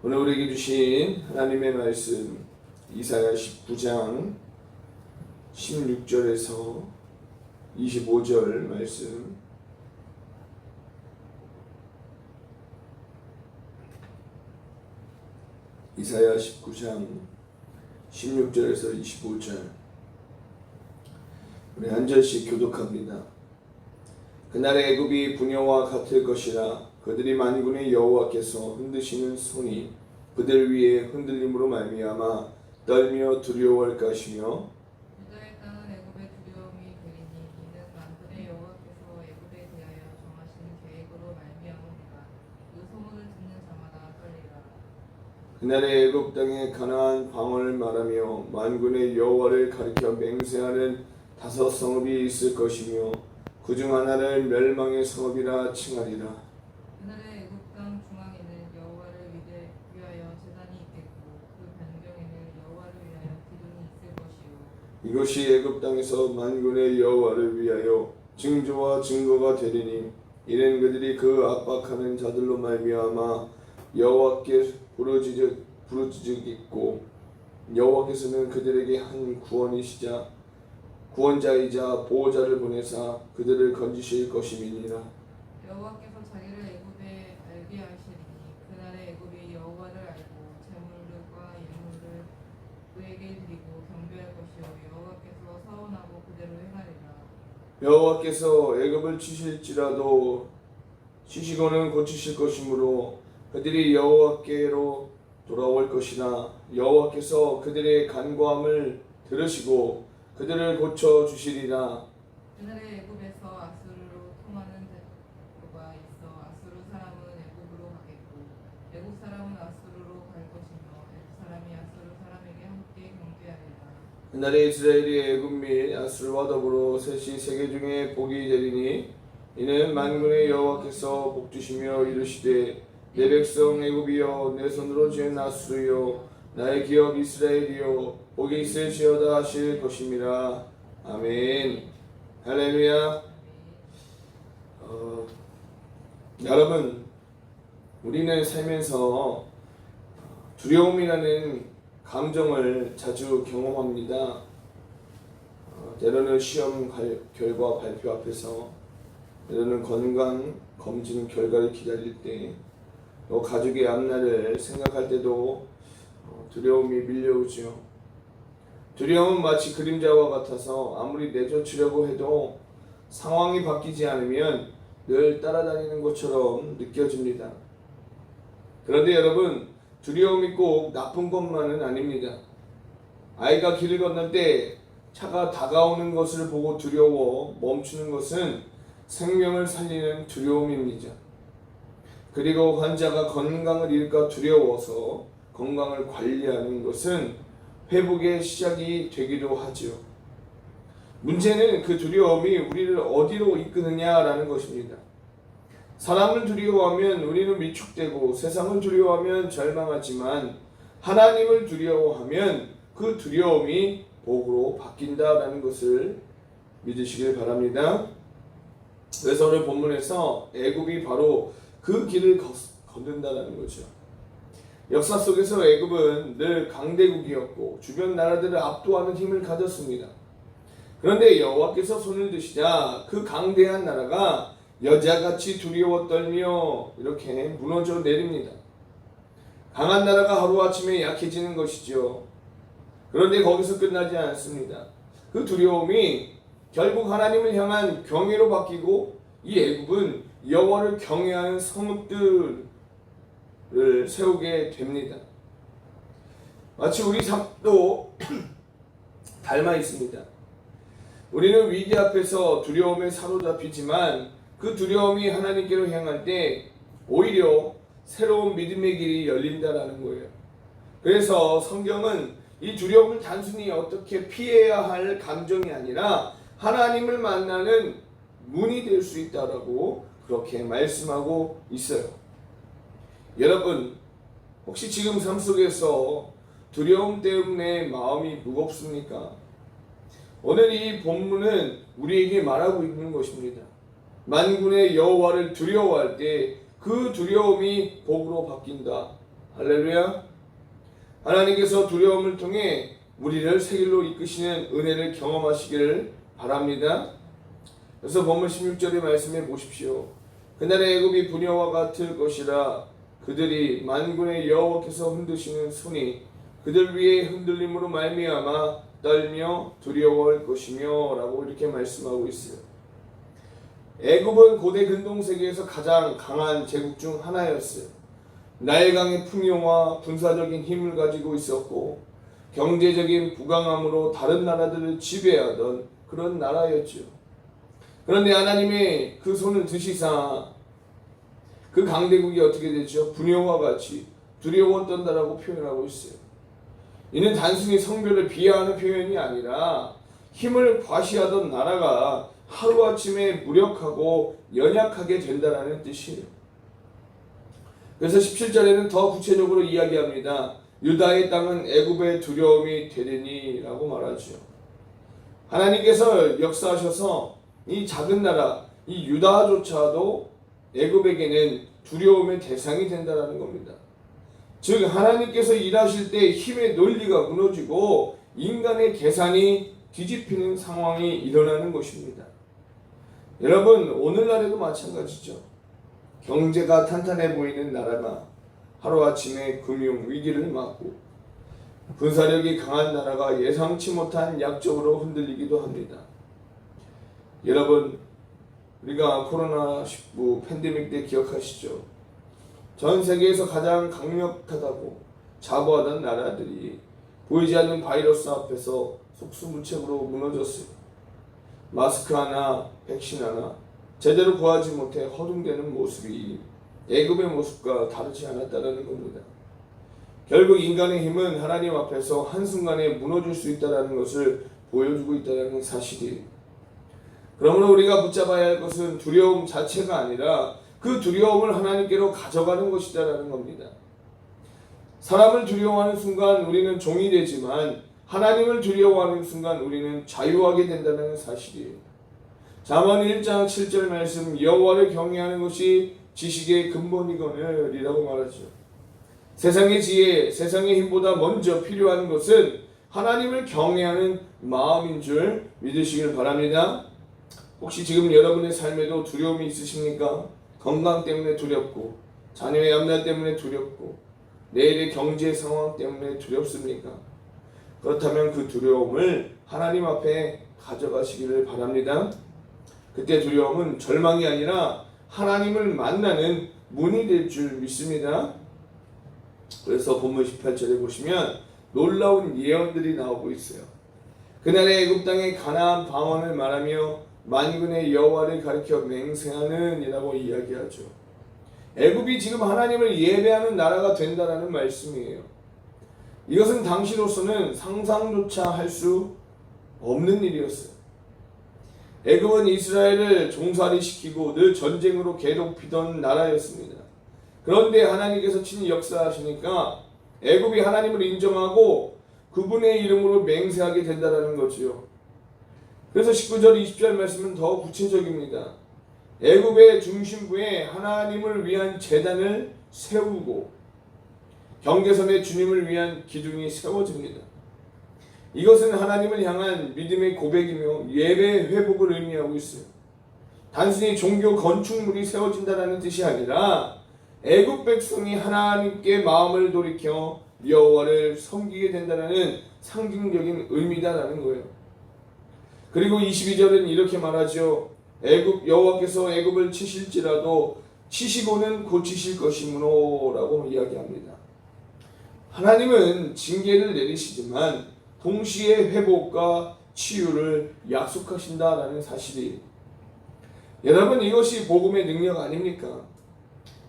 오늘 우리에게 주신 하나님의 말씀 이사야 19장 16절에서 25절 말씀, 이사야 19장 16절에서 25절 우리 한 절씩 교독합니다. 그날의 애굽이 분야와 같을 것이라. 그들이 만군의 여호와께서 흔드시는 손이 그들 위에 흔들림으로 말미암아 떨며 두려워할 것이며, 유다의 땅은 애굽의 두려움이 되리니 이는 만군의 여호와께서 애굽에 대하여 정하신 계획으로 말미암으니라. 그 소문을 듣는 자마다 떨리라. 그날의 애굽 땅에 가나안 방언을 말하며 만군의 여호와를 가리켜 맹세하는 5 성읍이 있을 것이며 그 중 하나를 멸망의 성읍이라 칭하리라. 그날의 애굽 땅 중앙에는 여호와를 위하여 제단이 있겠고 그 변경에는 여호와를 위하여 기둥이 있을 것이요. 이것이 애굽 땅에서 만군의 여호와를 위하여 징조와 증거가 되리니 이는 그들이 그 압박하는 자들로 말미암아 여호와께 부르짖겠고 여호와께서는 그들에게 한 구원자이자 보호자를 보내사 그들을 건지실 것임이니라. 여호와께서 자기를 애굽에 알게 하시리니 그날의 애굽이 여호와를 알고 제물과 예물을 그에게 드리고 경배할 것이요 여호와께서 서원하고 그대로 행하리라. 여호와께서 애굽을 치실지라도 치시고는 고치실 것이므로 그들이 여호와께로 돌아올 것이나 여호와께서 그들의 간구함을 들으시고 그들을 고쳐 주시리라. 그날의 애굽에서 아수르로 통하는 대로가 있어 아수르 사람은 애굽으로 가겠고 애굽 사람은 아수르로 갈 것이며 애굽 사람이 아수르 사람에게 함께 경배하리라. 그날에 이스라엘이 애굽 및 아수르와 더불어 셋이 세계 중에 복이 되리니 이는 만군의 여호와께서 복 주시며 이르시되 내 백성 애굽이여 내 손으로 지은 아수르여 나의 기업 이스라엘이여 복이 있을지어다 하실 것임이라. 아멘. 할렐루야. 여러분, 우리는 살면서 두려움이라는 감정을 자주 경험합니다. 때로는 시험 결과 발표 앞에서, 때로는 건강 검진 결과를 기다릴 때, 또 가족의 앞날을 생각할 때도 두려움이 밀려오죠. 두려움은 마치 그림자와 같아서 아무리 내쫓으려고 해도 상황이 바뀌지 않으면 늘 따라다니는 것처럼 느껴집니다. 그런데 여러분, 두려움이 꼭 나쁜 것만은 아닙니다. 아이가 길을 건널 때 차가 다가오는 것을 보고 두려워 멈추는 것은 생명을 살리는 두려움입니다. 그리고 환자가 건강을 잃을까 두려워서 건강을 관리하는 것은 회복의 시작이 되기도 하죠. 문제는 그 두려움이 우리를 어디로 이끄느냐라는 것입니다. 사람을 두려워하면 우리는 위축되고 세상을 두려워하면 절망하지만 하나님을 두려워하면 그 두려움이 복으로 바뀐다라는 것을 믿으시길 바랍니다. 그래서 오늘 본문에서 애굽이 바로 그 길을 걷는다라는 거죠. 역사 속에서 애굽은 늘 강대국이었고 주변 나라들을 압도하는 힘을 가졌습니다. 그런데 여호와께서 손을 드시자 그 강대한 나라가 여자같이 두려워 떨며 이렇게 무너져 내립니다. 강한 나라가 하루아침에 약해지는 것이죠. 그런데 거기서 끝나지 않습니다. 그 두려움이 결국 하나님을 향한 경외로 바뀌고 이 애굽은 여호와를 경외하는 성읍들을 세우게 됩니다. 마치 우리 삶도 닮아 있습니다. 우리는 위기 앞에서 두려움에 사로잡히지만 그 두려움이 하나님께로 향할 때 오히려 새로운 믿음의 길이 열린다라는 거예요. 그래서 성경은 이 두려움을 단순히 어떻게 피해야 할 감정이 아니라 하나님을 만나는 문이 될 수 있다라고 그렇게 말씀하고 있어요. 여러분, 혹시 지금 삶 속에서 두려움 때문에 마음이 무겁습니까? 오늘 이 본문은 우리에게 말하고 있는 것입니다. 만군의 여호와를 두려워할 때 그 두려움이 복으로 바뀐다. 할렐루야. 하나님께서 두려움을 통해 우리를 새 길로 이끄시는 은혜를 경험하시기를 바랍니다. 그래서 본문 16절의 말씀해 보십시오. 그날의 애굽이 부녀와 같을 것이라. 그들이 만군의 여호와께서 흔드시는 손이 그들 위에 흔들림으로 말미암아 떨며 두려워할 것이며 라고 이렇게 말씀하고 있어요. 애굽은 고대 근동 세계에서 가장 강한 제국 중 하나였어요. 나일강의 풍요와 군사적인 힘을 가지고 있었고 경제적인 부강함으로 다른 나라들을 지배하던 그런 나라였죠. 그런데 하나님의 그 손을 드시사 그 강대국이 어떻게 되죠? 부녀와 같이 두려워 떤다라고 표현하고 있어요. 이는 단순히 성별을 비하하는 표현이 아니라 힘을 과시하던 나라가 하루아침에 무력하고 연약하게 된다라는 뜻이에요. 그래서 17절에는 더 구체적으로 이야기합니다. 유다의 땅은 애굽의 두려움이 되리니 라고 말하죠. 하나님께서 역사하셔서 이 작은 나라 이 유다조차도 애굽에게는 두려움의 대상이 된다는 겁니다. 즉 하나님께서 일하실 때 힘의 논리가 무너지고 인간의 계산이 뒤집히는 상황이 일어나는 것입니다. 여러분 오늘날에도 마찬가지죠. 경제가 탄탄해 보이는 나라가 하루아침에 금융 위기를 맞고 군사력이 강한 나라가 예상치 못한 약적으로 흔들리기도 합니다. 여러분 우리가 코로나19 팬데믹 때 기억하시죠? 전 세계에서 가장 강력하다고 자부하던 나라들이 보이지 않는 바이러스 앞에서 속수무책으로 무너졌어요. 마스크 하나, 백신 하나 제대로 구하지 못해 허둥대는 모습이 애굽의 모습과 다르지 않았다는 겁니다. 결국 인간의 힘은 하나님 앞에서 한순간에 무너질 수 있다는 것을 보여주고 있다는 사실이에요. 그러므로 우리가 붙잡아야 할 것은 두려움 자체가 아니라 그 두려움을 하나님께로 가져가는 것이다라는 겁니다. 사람을 두려워하는 순간 우리는 종이 되지만 하나님을 두려워하는 순간 우리는 자유하게 된다는 사실이에요. 잠언 1장 7절 말씀 여호와를 경외하는 것이 지식의 근본이거늘이라고 말하죠. 세상의 지혜, 세상의 힘보다 먼저 필요한 것은 하나님을 경외하는 마음인 줄 믿으시길 바랍니다. 혹시 지금 여러분의 삶에도 두려움이 있으십니까? 건강 때문에 두렵고 자녀의 앞날 때문에 두렵고 내일의 경제 상황 때문에 두렵습니까? 그렇다면 그 두려움을 하나님 앞에 가져가시기를 바랍니다. 그때 두려움은 절망이 아니라 하나님을 만나는 문이 될 줄 믿습니다. 그래서 본문 18절에 보시면 놀라운 예언들이 나오고 있어요. 그날의 애굽 땅의 가나안 방언을 말하며 만군의 여호와를 가리켜 맹세하는 이라고 이야기하죠. 애굽이 지금 하나님을 예배하는 나라가 된다라는 말씀이에요. 이것은 당시로서는 상상조차 할 수 없는 일이었어요. 애굽은 이스라엘을 종살이 시키고 늘 전쟁으로 괴롭히던 나라였습니다. 그런데 하나님께서 친히 역사하시니까 애굽이 하나님을 인정하고 그분의 이름으로 맹세하게 된다는 거지요. 그래서 19절 20절 말씀은 더 구체적입니다. 애굽의 중심부에 하나님을 위한 제단을 세우고 경계선에 주님을 위한 기둥이 세워집니다. 이것은 하나님을 향한 믿음의 고백이며 예배 회복을 의미하고 있어요. 단순히 종교 건축물이 세워진다는 뜻이 아니라 애굽 백성이 하나님께 마음을 돌이켜 여호와를 섬기게 된다는 상징적인 의미다라는 거예요. 그리고 22절은 이렇게 말하죠. 애굽 여호와께서 애굽을 치실지라도 치시고는 고치실 것이므로라고 이야기합니다. 하나님은 징계를 내리시지만 동시에 회복과 치유를 약속하신다라는 사실이 여러분 이것이 복음의 능력 아닙니까?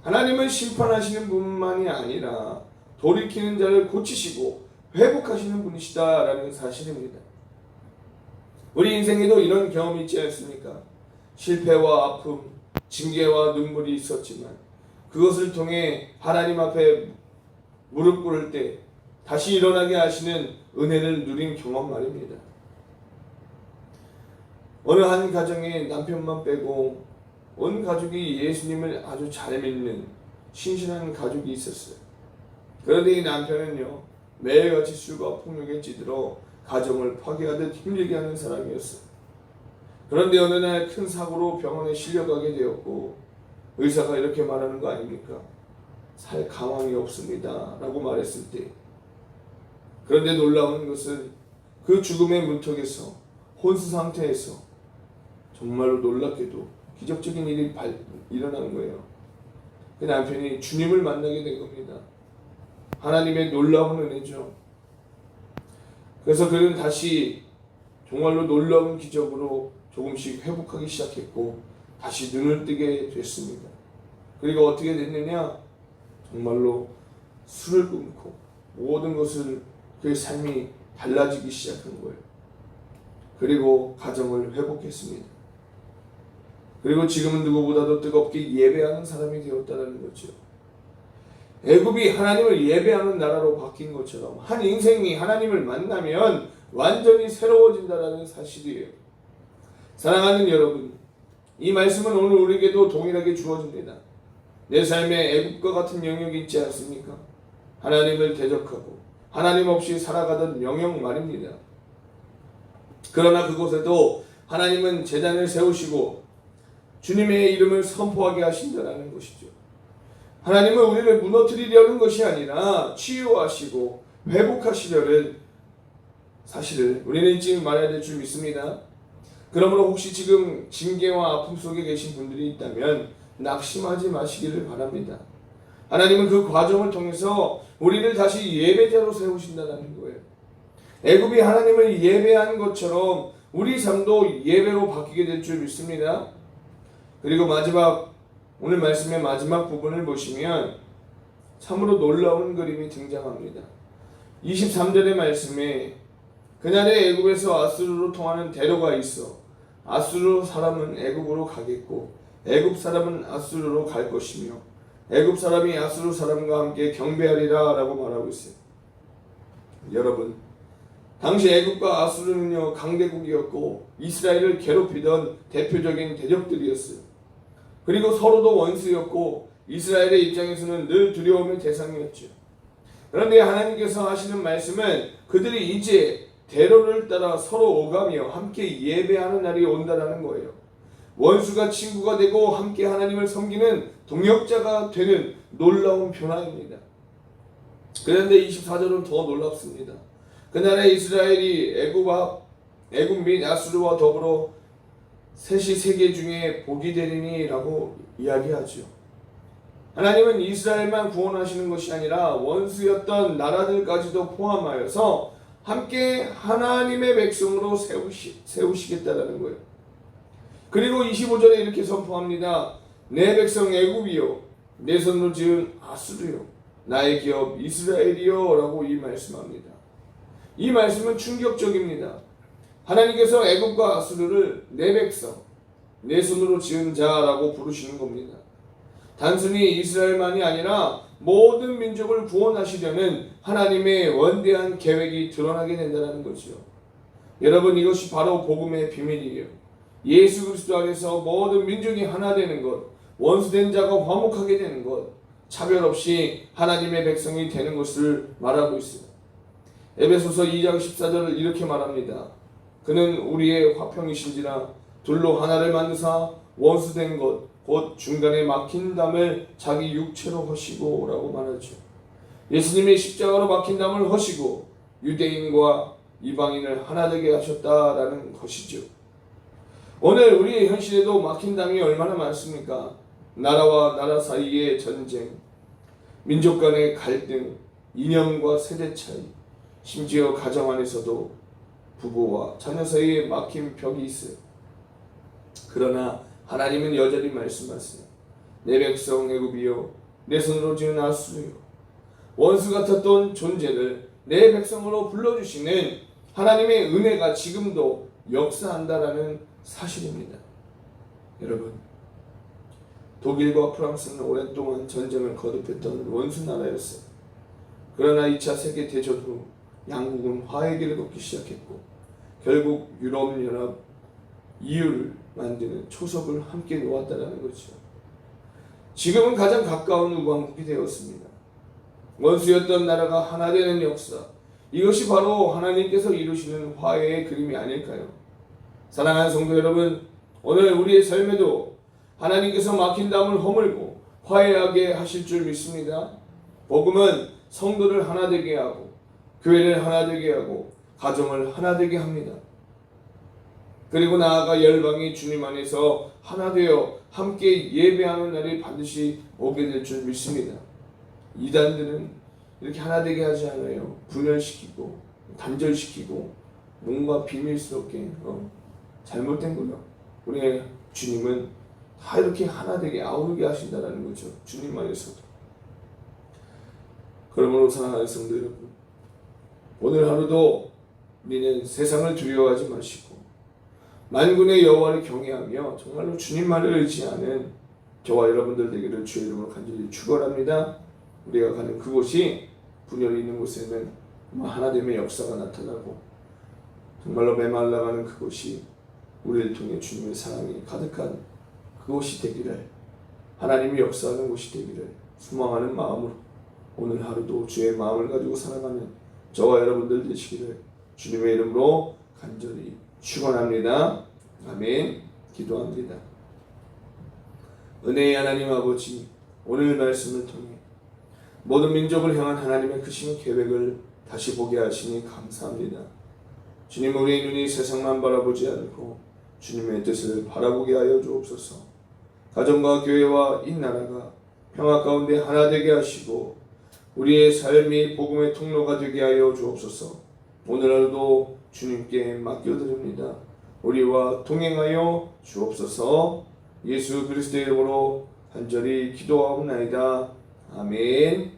하나님은 심판하시는 분만이 아니라 돌이키는 자를 고치시고 회복하시는 분이시다라는 사실입니다. 우리 인생에도 이런 경험이 있지 않습니까? 실패와 아픔, 징계와 눈물이 있었지만 그것을 통해 하나님 앞에 무릎 꿇을 때 다시 일어나게 하시는 은혜를 누린 경험 말입니다. 어느 한 가정에 남편만 빼고 온 가족이 예수님을 아주 잘 믿는 신실한 가족이 있었어요. 그런데 이 남편은요, 매일같이 술과 폭력에 찌들어 가정을 파괴하듯 힘들게 하는 사람이었어요. 그런데 어느 날 큰 사고로 병원에 실려가게 되었고 의사가 이렇게 말하는 거 아닙니까? 살 가망이 없습니다 라고 말했을 때, 그런데 놀라운 것은 그 죽음의 문턱에서, 혼수 상태에서 정말로 놀랍게도 기적적인 일이 일어난 거예요. 그 남편이 주님을 만나게 된 겁니다. 하나님의 놀라운 은혜죠. 그래서 그는 다시 정말로 놀라운 기적으로 조금씩 회복하기 시작했고 다시 눈을 뜨게 됐습니다. 그리고 어떻게 됐느냐? 정말로 술을 끊고 모든 것을, 그의 삶이 달라지기 시작한 거예요. 그리고 가정을 회복했습니다. 그리고 지금은 누구보다도 뜨겁게 예배하는 사람이 되었다는 거죠. 애굽이 하나님을 예배하는 나라로 바뀐 것처럼 한 인생이 하나님을 만나면 완전히 새로워진다는 사실이에요. 사랑하는 여러분, 이 말씀은 오늘 우리에게도 동일하게 주어집니다. 내 삶에 애굽과 같은 영역이 있지 않습니까? 하나님을 대적하고 하나님 없이 살아가던 영역 말입니다. 그러나 그곳에도 하나님은 제단을 세우시고 주님의 이름을 선포하게 하신다는 것이죠. 하나님은 우리를 무너뜨리려는 것이 아니라 치유하시고 회복하시려는 사실을 우리는 지금 말해야 될 줄 믿습니다. 그러므로 혹시 지금 징계와 아픔 속에 계신 분들이 있다면 낙심하지 마시기를 바랍니다. 하나님은 그 과정을 통해서 우리를 다시 예배자로 세우신다는 거예요. 애굽이 하나님을 예배한 것처럼 우리 삶도 예배로 바뀌게 될 줄 믿습니다. 그리고 오늘 말씀의 마지막 부분을 보시면 참으로 놀라운 그림이 등장합니다. 23절의 말씀에 그날에 애굽에서 아수르로 통하는 대로가 있어 아수르 사람은 애굽으로 가겠고 애굽 사람은 아수르로 갈 것이며 애굽 사람이 아수르 사람과 함께 경배하리라 라고 말하고 있어요. 여러분, 당시 애굽과 아수르는요 강대국이었고 이스라엘을 괴롭히던 대표적인 대적들이었어요. 그리고 서로도 원수였고 이스라엘의 입장에서는 늘 두려움의 대상이었죠. 그런데 하나님께서 하시는 말씀은 그들이 이제 대로를 따라 서로 오가며 함께 예배하는 날이 온다라는 거예요. 원수가 친구가 되고 함께 하나님을 섬기는 동역자가 되는 놀라운 변화입니다. 그런데 24절은 더 놀랍습니다. 그날에 이스라엘이 애굽 및 아수르와 더불어 셋이 세계 중에 복이 되리니 라고 이야기하죠. 하나님은 이스라엘만 구원하시는 것이 아니라 원수였던 나라들까지도 포함하여서 함께 하나님의 백성으로 세우시겠다라는 거예요. 그리고 25절에 이렇게 선포합니다. 내 백성 애굽이요 내 손으로 지은 아수르요 나의 기업 이스라엘이요 라고 이 말씀합니다. 이 말씀은 충격적입니다. 하나님께서 애굽과 아수르를 내 백성, 내 손으로 지은 자라고 부르시는 겁니다. 단순히 이스라엘만이 아니라 모든 민족을 구원하시려는 하나님의 원대한 계획이 드러나게 된다는 거죠. 여러분, 이것이 바로 복음의 비밀이에요. 예수 그리스도 안에서 모든 민족이 하나 되는 것, 원수된 자가 화목하게 되는 것, 차별 없이 하나님의 백성이 되는 것을 말하고 있어요. 에베소서 2장 14절을 이렇게 말합니다. 그는 우리의 화평이신지라 둘로 하나를 만드사 원수된 것 곧 중간에 막힌 담을 자기 육체로 허시고 라고 말하죠. 예수님이 십자가로 막힌 담을 허시고 유대인과 이방인을 하나 되게 하셨다라는 것이죠. 오늘 우리의 현실에도 막힌 담이 얼마나 많습니까? 나라와 나라 사이의 전쟁, 민족 간의 갈등, 이념과 세대 차이, 심지어 가정 안에서도 부부와 자녀 사이에 막힌 벽이 있어요. 그러나 하나님은 여전히 말씀하세요. 내 백성 애굽이여 내 손으로 지은 아수르요. 원수 같았던 존재를 내 백성으로 불러주시는 하나님의 은혜가 지금도 역사한다라는 사실입니다. 여러분, 독일과 프랑스는 오랫동안 전쟁을 거듭했던 원수 나라였어요. 그러나 2차 세계대전 후 양국은 화해의 길을 걷기 시작했고 결국 유럽연합 EU를 만드는 초석을 함께 놓았다는 거죠. 지금은 가장 가까운 우방국이 되었습니다. 원수였던 나라가 하나 되는 역사, 이것이 바로 하나님께서 이루시는 화해의 그림이 아닐까요? 사랑하는 성도 여러분, 오늘 우리의 삶에도 하나님께서 막힌 담을 허물고 화해하게 하실 줄 믿습니다. 복음은 성도를 하나 되게 하고 교회를 하나 되게 하고 가정을 하나 되게 합니다. 그리고 나아가 열방이 주님 안에서 하나 되어 함께 예배하는 날이 반드시 오게 될 줄 믿습니다. 이단들은 이렇게 하나 되게 하지 않아요. 분열시키고 단절시키고 뭔가 비밀스럽게 잘못된 거죠. 우리 주님은 다 이렇게 하나 되게 아우르게 하신다는 거죠. 주님 안에서도. 그러므로 사랑하는 성도 여러분, 오늘 하루도 우리는 세상을 두려워하지 마시고 만군의 여호와를 경외하며 정말로 주님만을 의지하는 저와 여러분들 되기를 주의 이름으로 간절히 축원합니다. 우리가 가는 그곳이 분열이 있는 곳에는 하나됨의 역사가 나타나고 정말로 메말라가는 그곳이 우리를 통해 주님의 사랑이 가득한 그곳이 되기를, 하나님이 역사하는 곳이 되기를 소망하는 마음으로 오늘 하루도 주의 마음을 가지고 살아가는 저와 여러분들 되시기를 주님의 이름으로 간절히 축원합니다. 아멘. 기도합니다. 은혜의 하나님 아버지, 오늘 말씀을 통해 모든 민족을 향한 하나님의 크신 계획을 다시 보게 하시니 감사합니다. 주님, 우리의 눈이 세상만 바라보지 않고 주님의 뜻을 바라보게 하여 주옵소서. 가정과 교회와 이 나라가 평화 가운데 하나 되게 하시고 우리의 삶이 복음의 통로가 되게 하여 주옵소서. 오늘 하루도 주님께 맡겨드립니다. 우리와 동행하여 주옵소서. 예수 그리스도의 이름으로 간절히 기도하옵나이다. 아멘.